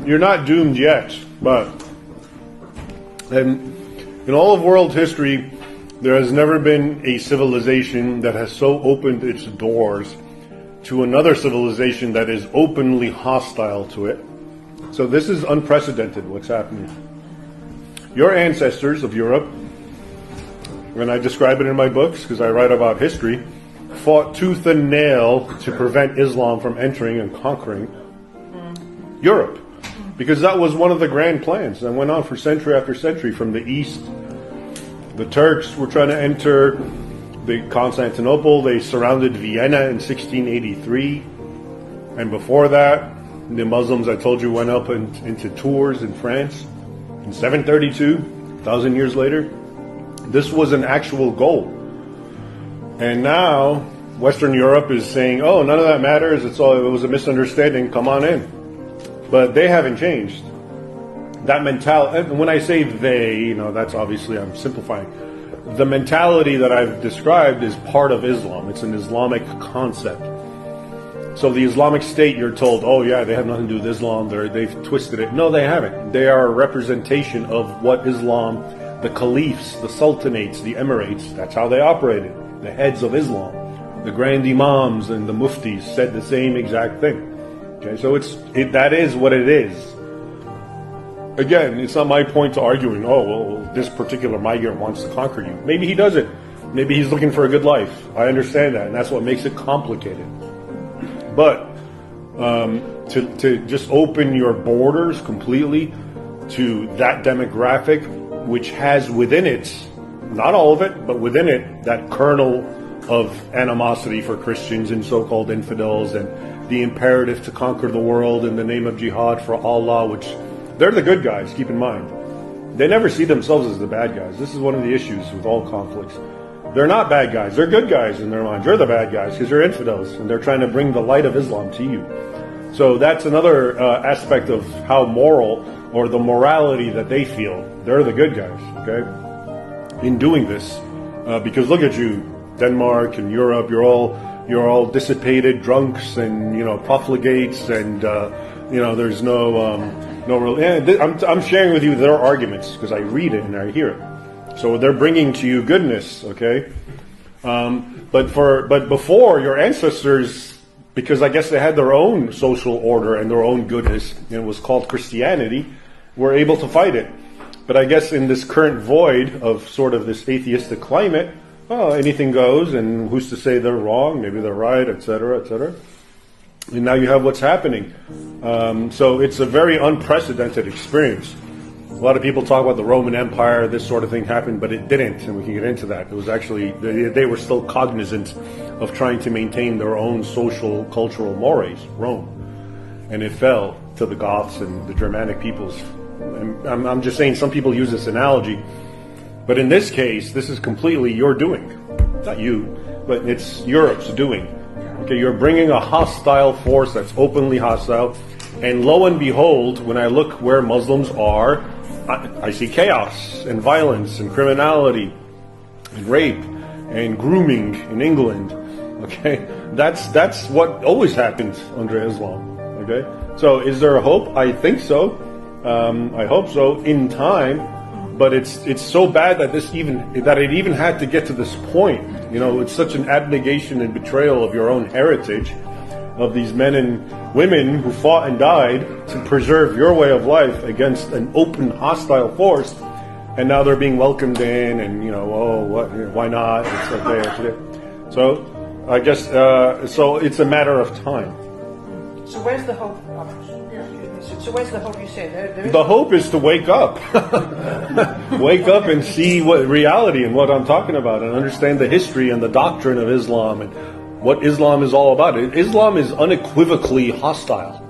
You're not doomed yet, but in all of world history, there has never been a civilization that has so opened its doors to another civilization that is openly hostile to it. So this is unprecedented, what's happening. Your ancestors of Europe, and I describe it in my books because I write about history, fought tooth and nail to prevent Islam from entering and conquering Europe. Because that was one of the grand plans that went on for century after century from the east. The Turks were trying to enter Constantinople. They surrounded Vienna in 1683. And before that, the Muslims, I told you, went up into Tours in France in 732, 1,000 years later. This was an actual goal. And now Western Europe is saying, oh, none of that matters. It was a misunderstanding. Come on in. But they haven't changed. That mentality, and when I say they, that's obviously, I'm simplifying. The mentality that I've described is part of Islam. It's an Islamic concept. So the Islamic State, you're told, oh yeah, they have nothing to do with Islam. They've twisted it. No, they haven't. They are a representation of what Islam, the caliphs, the sultanates, the emirates, that's how they operated. The heads of Islam, the grand imams and the muftis said the same exact thing. Okay, so that is what it is. Again, it's not my point to arguing, oh, well, this particular migrant wants to conquer you. Maybe he doesn't. Maybe he's looking for a good life. I understand that, and that's what makes it complicated. But to just open your borders completely to that demographic, which has within it, not all of it, but within it, that kernel of animosity for Christians and so-called infidels, and the imperative to conquer the world in the name of jihad for Allah, which they're the good guys, keep in mind. They never see themselves as the bad guys. This is one of the issues with all conflicts. They're not bad guys. They're good guys in their minds. You're the bad guys because you're infidels, and they're trying to bring the light of Islam to you. So that's another aspect of how moral, or the morality that they feel. They're the good guys, okay, in doing this. Because look at you, Denmark and Europe, you're all dissipated drunks and profligates, and there's no real. I'm sharing with you their arguments because I read it and I hear it. So they're bringing to you goodness, okay? But before, your ancestors, because I guess they had their own social order and their own goodness, and it was called Christianity, were able to fight it. But I guess in this current void of sort of this atheistic climate, anything goes, and who's to say they're wrong? Maybe they're right, etc., etc. And now you have what's happening. So it's a very unprecedented experience. A lot of people talk about the Roman Empire, this sort of thing happened, but it didn't, and we can get into that. It was actually, they were still cognizant of trying to maintain their own social, cultural mores, Rome. And it fell to the Goths and the Germanic peoples. And I'm just saying, some people use this analogy, but in this case, this is completely your doing. Not you, but it's Europe's doing. Okay, you're bringing a hostile force that's openly hostile, and lo and behold, when I look where Muslims are, I see chaos and violence and criminality and rape and grooming in England. Okay, that's what always happens under Islam. Okay, so is there a hope? I think so. I hope so in time. But it's so bad that it even had to get to this point. It's such an abnegation and betrayal of your own heritage, of these men and women who fought and died to preserve your way of life against an open, hostile force, and now they're being welcomed in, and why not? It's okay. So I guess so. It's a matter of time. So where's the hope? So where's the hope you say? The hope is to wake up. Wake up and see what reality and what I'm talking about, and understand the history and the doctrine of Islam and what Islam is all about. Islam is unequivocally hostile.